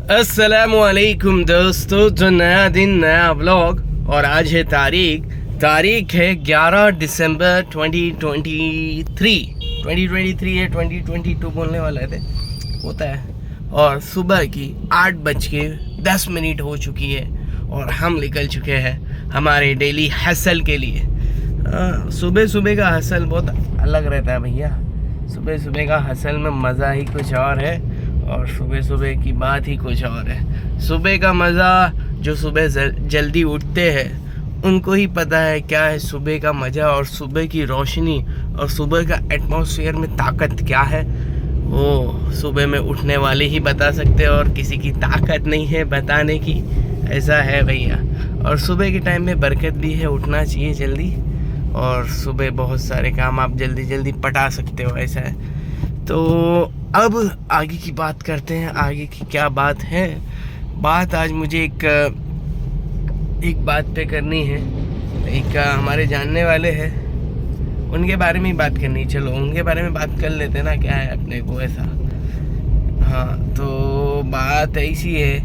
अस्सलामुअलैकुम दोस्तों, जो नया दिन नया व्लॉग। और आज है तारीख है 11 दिसंबर 2023 है, 2022 बोलने वाले थे, होता है। और सुबह की 8:10 हो चुकी है और हम निकल चुके हैं हमारे डेली हसल के लिए। सुबह का हसल बहुत अलग रहता है भैया। सुबह का हसल में मज़ा ही कुछ और है और सुबह की बात ही कुछ और है। सुबह का मज़ा जो सुबह जल्दी उठते हैं उनको ही पता है क्या है सुबह का मज़ा, और सुबह की रोशनी और सुबह का एटमॉस्फेयर में ताकत क्या है वो सुबह में उठने वाले ही बता सकते हैं, और किसी की ताकत नहीं है बताने की। ऐसा है भैया। और सुबह के टाइम में बरकत भी है, उठना चाहिए जल्दी, और सुबह बहुत सारे काम आप जल्दी पटा सकते हो, ऐसा है। तो अब आगे की बात करते हैं। आगे की क्या बात है? बात आज मुझे एक बात पे करनी है। एक हमारे जानने वाले हैं, उनके बारे में ही बात करनी। चलो उनके बारे में बात कर लेते ना, क्या है अपने को ऐसा। हाँ, तो बात ऐसी है,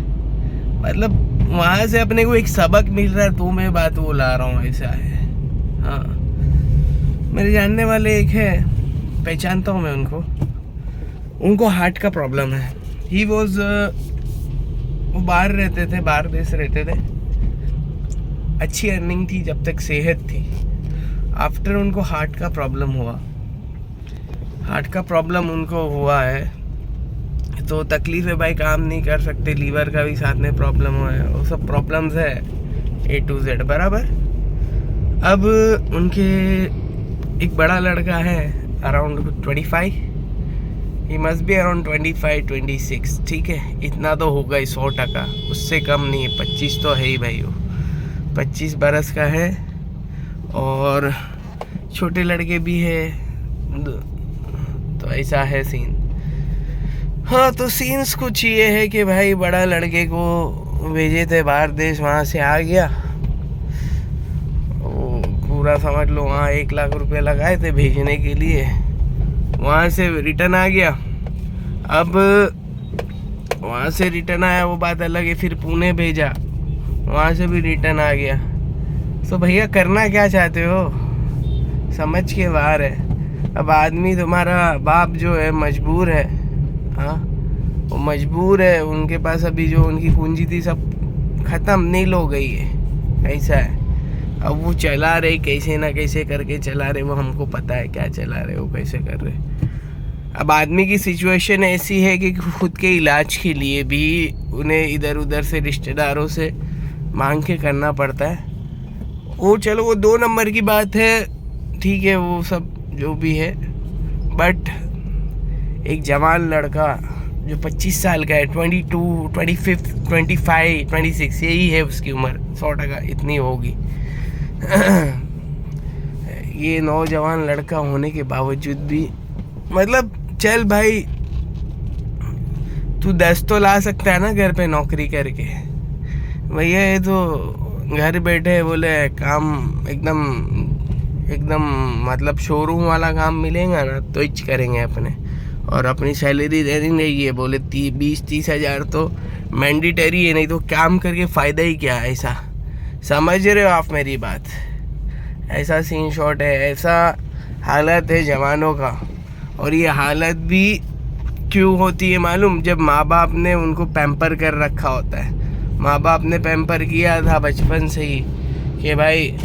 मतलब वहाँ से अपने को एक सबक मिल रहा है तो मैं बात वो ला रहा हूँ, ऐसा है। हाँ, मेरे जानने वाले एक है, पहचानता हूँ मैं उनको हार्ट का प्रॉब्लम है। वो बाहर रहते थे, बाहर देश रहते थे, अच्छी अर्निंग थी जब तक सेहत थी। आफ्टर उनको हार्ट का प्रॉब्लम हुआ है, तो तकलीफ है भाई, काम नहीं कर सकते, लीवर का भी साथ में प्रॉब्लम हुआ है, वो सब प्रॉब्लम्स है A to Z बराबर। अब उनके एक बड़ा लड़का है, around 25, he must be around 25-26, ठीक है, इतना तो होगा ही 100%, उससे कम नहीं है। 25 तो है ही भाई, वो 25 बरस का है। और छोटे लड़के भी है, तो ऐसा है सीन। हाँ, तो सीन्स कुछ ये है कि भाई बड़ा लड़के को भेजे थे बाहर देश, वहाँ से आ गया, पूरा समझ लो वहाँ 1 लाख रुपए लगाए थे भेजने के लिए, वहाँ से रिटर्न आ गया। अब वहाँ से रिटर्न आया वो बात अलग है, फिर पुणे भेजा, वहाँ से भी रिटर्न आ गया। तो भैया करना क्या चाहते हो, समझ के बाहर है। अब आदमी, तुम्हारा बाप जो है मजबूर है, हाँ वो मजबूर है, उनके पास अभी जो उनकी पूंजी थी सब ख़त्म, नील हो गई है, ऐसा है। अब वो चला रहे, कैसे ना कैसे करके चला रहे, वो हमको पता है क्या चला रहे, वो कैसे कर रहे। अब आदमी की सिचुएशन ऐसी है कि खुद के इलाज के लिए भी उन्हें इधर उधर से रिश्तेदारों से मांग के करना पड़ता है। वो चलो वो 2 नंबर की बात है, ठीक है, वो सब जो भी है। बट एक जवान लड़का जो 25 साल का है, 22, 25, 25, 26, यही है उसकी उम्र, 100% इतनी होगी। ये नौजवान लड़का होने के बावजूद भी, मतलब चल भाई तू 10 तो ला सकता है ना घर पे नौकरी करके। भैया ये तो घर बैठे बोले काम एकदम मतलब शोरूम वाला काम मिलेगा ना तो इच करेंगे अपने, और अपनी सैलरी दे देंगे, ये बोले 20-30 हज़ार तो मैंडेटरी है, नहीं तो काम करके फ़ायदा ही क्या, ऐसा समझ रहे हो आप मेरी बात। ऐसा सीन शॉट है, ऐसा हालत है जवानों का। और ये हालत भी क्यों होती है मालूम? जब माँ बाप ने उनको पैम्पर कर रखा होता है, माँ बाप ने पैम्पर किया था बचपन से ही कि भाई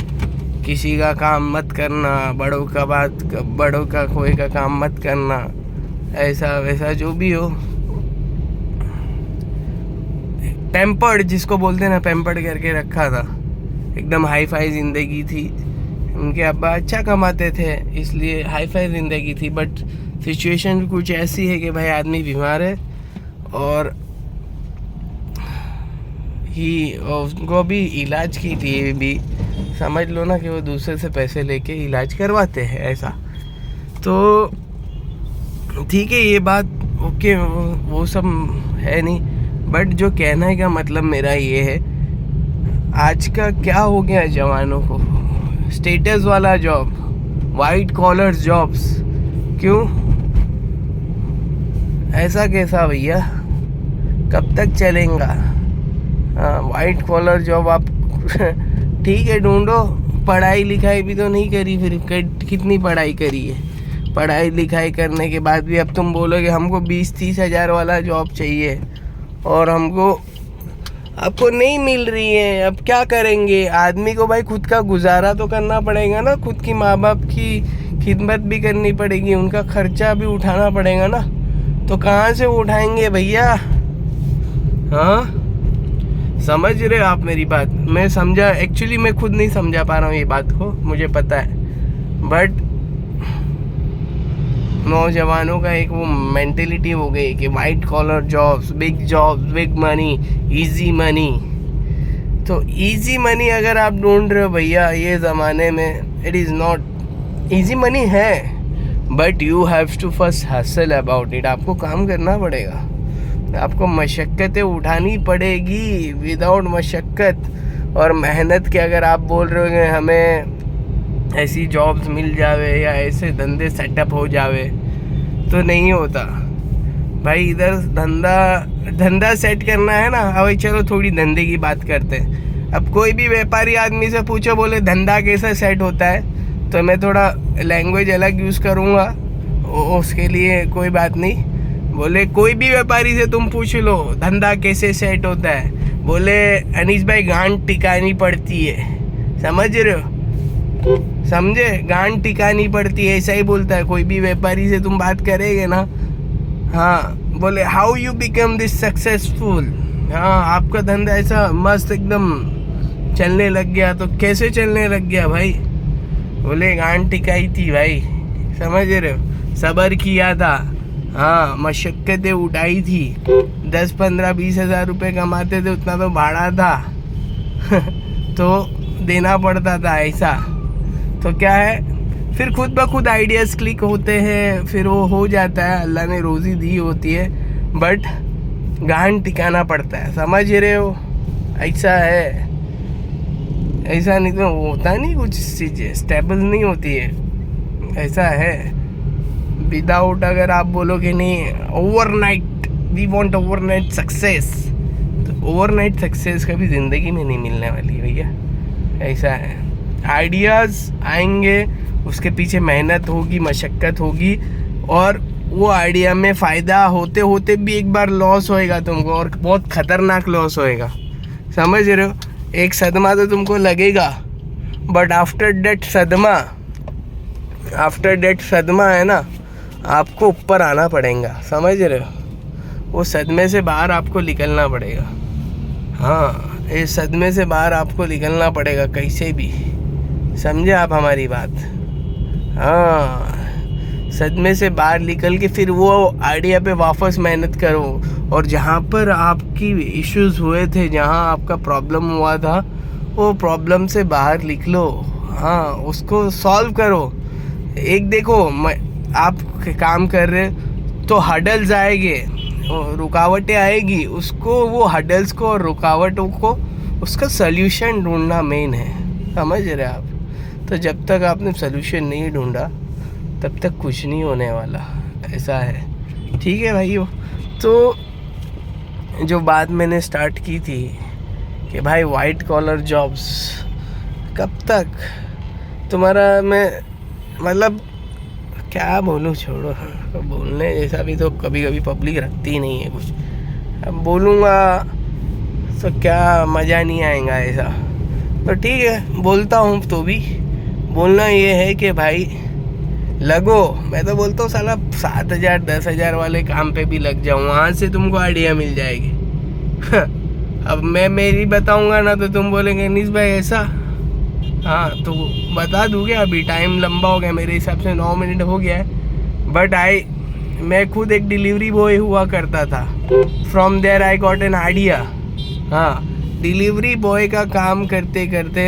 किसी का काम मत करना, बड़ों का कोई का काम मत करना, ऐसा वैसा जो भी हो। पैम्पर्ड जिसको बोलते हैं ना, पैम्पर्ड करके रखा था, एकदम हाई फाई ज़िंदगी थी। उनके अब्बा अच्छा कमाते थे इसलिए हाई फाई ज़िंदगी थी। बट सिचुएशन कुछ ऐसी है कि भाई आदमी बीमार है और उनको भी इलाज के लिए भी समझ लो ना कि वो दूसरे से पैसे लेके इलाज करवाते हैं, ऐसा। तो ठीक है, ये बात ओके, वो सब है नहीं। बट जो कहने का मतलब मेरा ये है, आज का क्या हो गया जवानों को, स्टेटस वाला जॉब, वाइट कॉलर जॉब्स, क्यों ऐसा कैसा भैया? कब तक चलेगा? हाँ, वाइट कॉलर जॉब आप ठीक है ढूंढो। पढ़ाई लिखाई भी तो नहीं करी, फिर कितनी पढ़ाई करी है? पढ़ाई लिखाई करने के बाद भी अब तुम बोलोगे हमको 20-30 हज़ार वाला जॉब चाहिए और आपको नहीं मिल रही है। अब क्या करेंगे? आदमी को भाई खुद का गुजारा तो करना पड़ेगा ना, खुद की माँ बाप की खिदमत भी करनी पड़ेगी, उनका खर्चा भी उठाना पड़ेगा ना। तो कहाँ से उठाएंगे भैया? हाँ, समझ रहे हो आप मेरी बात? मैं समझा, एक्चुअली मैं खुद नहीं समझा पा रहा हूँ ये बात को, मुझे पता है, बट नौजवानों का एक वो मेंटेलिटी हो गई कि white collar jobs, big money, easy money. तो इजी मनी अगर आप ढूंढ रहे हो भैया ये ज़माने में, it is not easy money है, but you have to first hustle about it. आपको काम करना पड़ेगा, आपको मशक्क़तें उठानी पड़ेगी। विदाउट मशक्क़त और मेहनत के अगर आप बोल रहे हो कि हमें ऐसी जॉब्स मिल जावे या ऐसे धंधे सेटअप हो जावे, तो नहीं होता भाई। इधर धंधा सेट करना है ना। अब चलो थोड़ी धंधे की बात करते हैं। अब कोई भी व्यापारी आदमी से पूछो, बोले धंधा कैसा सेट होता है, तो मैं थोड़ा लैंग्वेज अलग यूज़ करूँगा, उसके लिए कोई बात नहीं। बोले कोई भी व्यापारी से तुम पूछ लो धंधा कैसे सेट होता है, बोले अनीस भाई गांड टिकानी पड़ती है। समझ रहे हो? समझे? गांड टिकानी पड़ती है, ऐसा ही बोलता है। कोई भी व्यापारी से तुम बात करेंगे ना, हाँ, बोले how you become this successful. हाँ, आपका धंधा ऐसा मस्त एकदम चलने लग गया, तो कैसे चलने लग गया भाई? बोले गांड टिकाई थी भाई। समझ रहे हो? सब्र किया था, हाँ, मशक्क़तें उठाई थी। 10, 15, 20 हज़ार रुपये कमाते थे, उतना तो भाड़ा था तो देना पड़ता था ऐसा। तो क्या है, फिर खुद ब खुद आइडियाज़ क्लिक होते हैं, फिर वो हो जाता है। अल्लाह ने रोज़ी दी होती है, बट गांड टिकाना पड़ता है। समझ रहे हो? ऐसा है, ऐसा नहीं तो होता नहीं, कुछ चीज़ें स्टेबल नहीं होती है, ऐसा है। विदाउट अगर आप बोलोगे नहीं overnight, we want overnight success, तो ओवरनाइट सक्सेस कभी ज़िंदगी में नहीं मिलने वाली भैया। ऐसा है, आइडियाज़ आएंगे, उसके पीछे मेहनत होगी, मशक्क़त होगी, और वो आइडिया में फ़ायदा होते होते भी एक बार लॉस होएगा तुमको, और बहुत ख़तरनाक लॉस होएगा। समझ रहे हो? एक सदमा तो तुमको लगेगा, बट आफ्टर डेट सदमा है ना, आपको ऊपर आना पड़ेगा। समझ रहे हो? वो सदमे से बाहर आपको निकलना पड़ेगा। हाँ, इस सदमे से बाहर आपको निकलना पड़ेगा कैसे भी। समझे आप हमारी बात? हाँ, सदमे से बाहर निकल के फिर वो आइडिया पे वापस मेहनत करो, और जहाँ पर आपकी इश्यूज़ हुए थे, जहाँ आपका प्रॉब्लम हुआ था, वो प्रॉब्लम से बाहर निकलो। हाँ, उसको सॉल्व करो। एक देखो, आप काम कर रहे तो हडल्स आएंगे, रुकावटें आएगी, उसको, वो हडल्स को और रुकावटों को, उसका सल्यूशन ढूंढना मेन है। समझ रहे आप? तो जब तक आपने सल्यूशन नहीं ढूंढा तब तक कुछ नहीं होने वाला। ऐसा है, ठीक है भाइयों? तो जो बात मैंने स्टार्ट की थी कि भाई वाइट कॉलर जॉब्स कब तक तुम्हारा, मैं मतलब क्या बोलूँ, छोड़ो, बोलने जैसा भी तो कभी कभी पब्लिक रखती ही नहीं है कुछ। अब बोलूँगा तो क्या मज़ा नहीं आएगा ऐसा। तो ठीक है, बोलता हूँ, तो भी बोलना ये है कि भाई लगो। मैं तो बोलता हूँ साला 7,000 10,000 वाले काम पे भी लग जाऊँ, वहाँ से तुमको आइडिया मिल जाएगी। अब मैं मेरी बताऊँगा ना तो तुम बोलेंगे निस भाई ऐसा। हाँ, तो बता दूँगे। अभी टाइम लंबा हो गया, मेरे हिसाब से 9 मिनट हो गया है, बट मैं खुद एक डिलीवरी बॉय हुआ करता था। From there I got an idea. हाँ, डिलीवरी बॉय का काम करते करते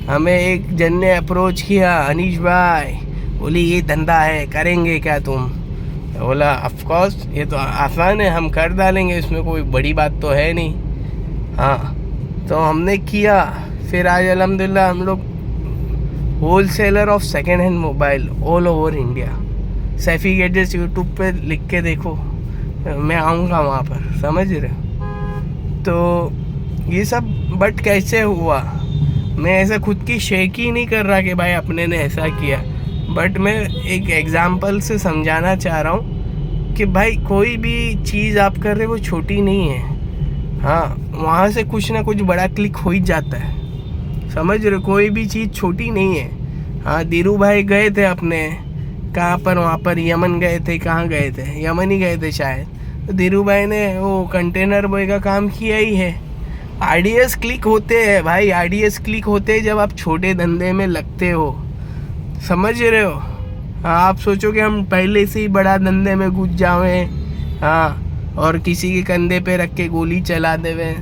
हमें एक जन ने अप्रोच किया, अनीश भाई, बोली ये धंधा है, करेंगे क्या तुम? बोला ऑफ कोर्स, ये तो आसान है, हम कर डालेंगे, इसमें कोई बड़ी बात तो है नहीं। हाँ, तो हमने किया। फिर आज अल्हम्दुलिल्लाह हम लोग whole seller of second hand mobile all over India. Saifi gadgets YouTube पे लिख के देखो, मैं आऊँगा वहाँ पर। समझ रहे हो? तो ये सब बट कैसे हुआ, मैं ऐसा खुद की शेक ही नहीं कर रहा कि भाई अपने ने ऐसा किया, बट मैं एक एग्जांपल से समझाना चाह रहा हूँ कि भाई कोई भी चीज़ आप कर रहे हो वो छोटी नहीं है। हाँ, वहाँ से कुछ ना कुछ बड़ा क्लिक हो ही जाता है, समझ रहे हो, कोई भी चीज़ छोटी नहीं है। हाँ, धीरू भाई गए थे अपने कहाँ पर, वहाँ पर यमन गए थे, कहाँ गए थे, यमन ही गए थे शायद, तो धीरू भाई ने वो कंटेनर बॉय का काम किया ही है। आइडियाज़ क्लिक होते हैं भाई, आइडियाज़ क्लिक होते हैं जब आप छोटे धंधे में लगते हो, समझ रहे हो। हाँ, आप सोचो कि हम पहले से ही बड़ा धंधे में घुस जाएं, हाँ, और किसी के कंधे पे रख के गोली चला देवे,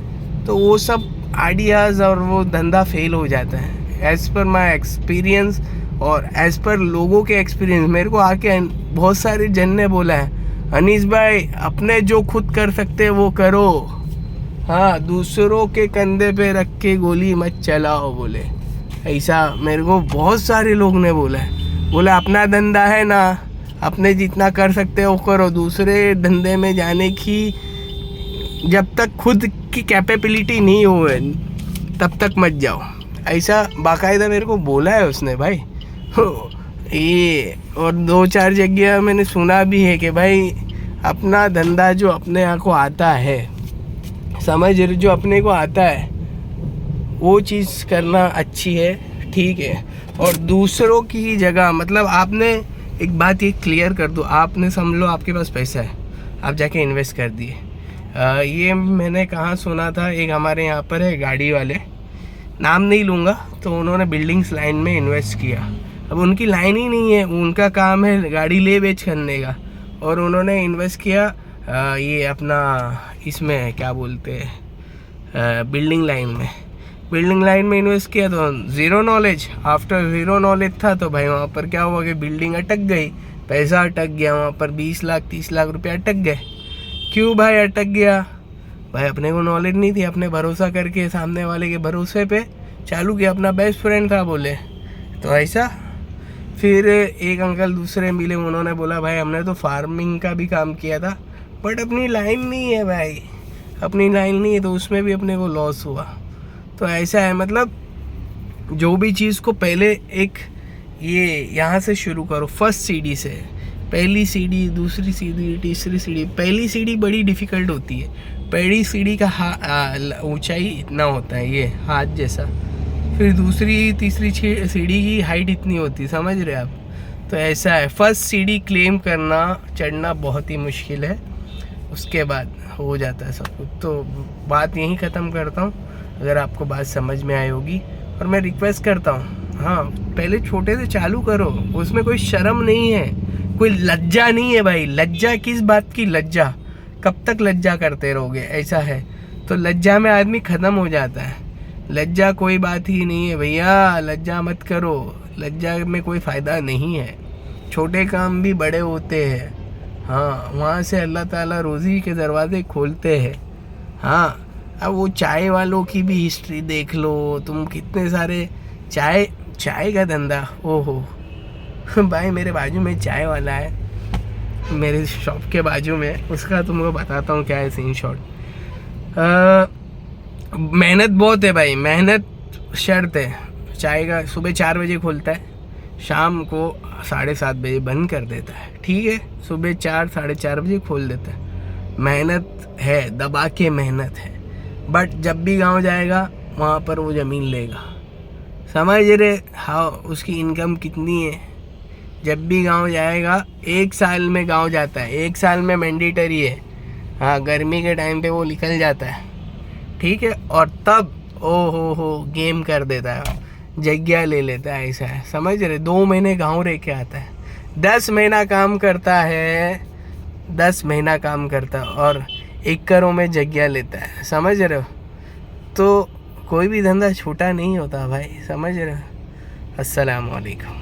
तो वो सब आइडियाज़ और वो धंधा फेल हो जाता है। एज़ पर माई एक्सपीरियंस और एज़ पर लोगों के एक्सपीरियंस, मेरे को आके बहुत सारे जन ने बोला है, अनीस भाई अपने जो खुद कर सकते हैं वो करो, हाँ, दूसरों के कंधे पे रख के गोली मत चलाओ, बोले ऐसा मेरे को बहुत सारे लोग ने बोला है। बोला अपना धंधा है ना, अपने जितना कर सकते हो करो, दूसरे धंधे में जाने की जब तक खुद की कैपेबिलिटी नहीं हो तब तक मत जाओ, ऐसा बाकायदा मेरे को बोला है उसने भाई। ये और 2-4 जगह मैंने सुना भी है कि भाई अपना धंधा जो अपने यहाँ को आता है, समझ रहे, जो अपने को आता है वो चीज़ करना अच्छी है, ठीक है। और दूसरों की जगह, मतलब आपने एक बात ये क्लियर कर दो, आपने समझ लो आपके पास पैसा है, आप जाके इन्वेस्ट कर दिए। ये मैंने कहाँ सुना था, एक हमारे यहाँ पर है गाड़ी वाले, नाम नहीं लूँगा, तो उन्होंने बिल्डिंग्स लाइन में इन्वेस्ट किया। अब उनकी लाइन ही नहीं है, उनका काम है गाड़ी ले बेच करने का, और उन्होंने इन्वेस्ट किया ये अपना इसमें क्या बोलते हैं बिल्डिंग लाइन में इन्वेस्ट किया, तो zero knowledge, after zero knowledge था, तो भाई वहाँ पर क्या हुआ कि बिल्डिंग अटक गई, पैसा अटक गया, वहाँ पर 20 लाख 30 लाख रुपये अटक गए। क्यों भाई अटक गया? भाई अपने को नॉलेज नहीं थी, अपने भरोसा करके सामने वाले के भरोसे पे चालू किया, अपना बेस्ट फ्रेंड था बोले, तो ऐसा। फिर एक अंकल दूसरे मिले, उन्होंने बोला भाई हमने तो फार्मिंग का भी काम किया था, बट अपनी लाइन नहीं है भाई, अपनी लाइन नहीं है, तो उसमें भी अपने को लॉस हुआ। तो ऐसा है, मतलब जो भी चीज़ को पहले एक ये यहाँ से शुरू करो, फर्स्ट सीढ़ी से, पहली सीढ़ी, दूसरी सीढ़ी, तीसरी सीढ़ी। पहली सीढ़ी बड़ी डिफ़िकल्ट होती है, पहली सीढ़ी का ऊंचाई इतना होता है ये हाथ जैसा, फिर दूसरी तीसरी सीढ़ी की हाइट इतनी होती है, समझ रहे आप। तो ऐसा है, फर्स्ट सीढ़ी क्लेम करना, चढ़ना बहुत ही मुश्किल है, उसके बाद हो जाता है सब कुछ। तो बात यहीं ख़त्म करता हूँ, अगर आपको बात समझ में आई होगी, और मैं रिक्वेस्ट करता हूँ, हाँ, पहले छोटे से चालू करो, उसमें कोई शर्म नहीं है, कोई लज्जा नहीं है भाई। लज्जा किस बात की लज्जा, कब तक लज्जा करते रहोगे, ऐसा है। तो लज्जा में आदमी ख़त्म हो जाता है, लज्जा कोई बात ही नहीं है भैया, लज्जा मत करो, लज्जा में कोई फ़ायदा नहीं है। छोटे काम भी बड़े होते हैं, हाँ, वहाँ से अल्लाह ताला रोज़ी के दरवाजे खोलते हैं। हाँ, अब वो चाय वालों की भी हिस्ट्री देख लो तुम, कितने सारे चाय का धंधा, ओहो भाई मेरे बाजू में चाय वाला है, मेरे शॉप के बाजू में, उसका तुमको बताता हूँ क्या है सीन शॉट। मेहनत बहुत है भाई, मेहनत शर्त है। चाय का सुबह 4 बजे खोलता है, शाम को 7:30 बजे बंद कर देता है, ठीक है। सुबह 4 साढ़े 4 बजे खोल देता है। मेहनत है, दबा के मेहनत है, बट जब भी गांव जाएगा वहाँ पर वो ज़मीन लेगा, समझ रहे। हाँ, उसकी इनकम कितनी है, जब भी गांव जाएगा, 1 साल में गांव जाता है, 1 साल में मैंडेटरी है, हाँ, गर्मी के टाइम पे वो निकल जाता है, ठीक है। और तब ओ हो गेम कर देता है, जगह ले लेता है, ऐसा है, समझ रहे। 2 महीने गांव रह के आता है, 10 महीना काम करता है, 10 महीना काम करता है, और एकड़ों में जगह लेता है, समझ रहे हो। तो कोई भी धंधा छोटा नहीं होता भाई, समझ रहे हो। अस्सलाम वालेकुम।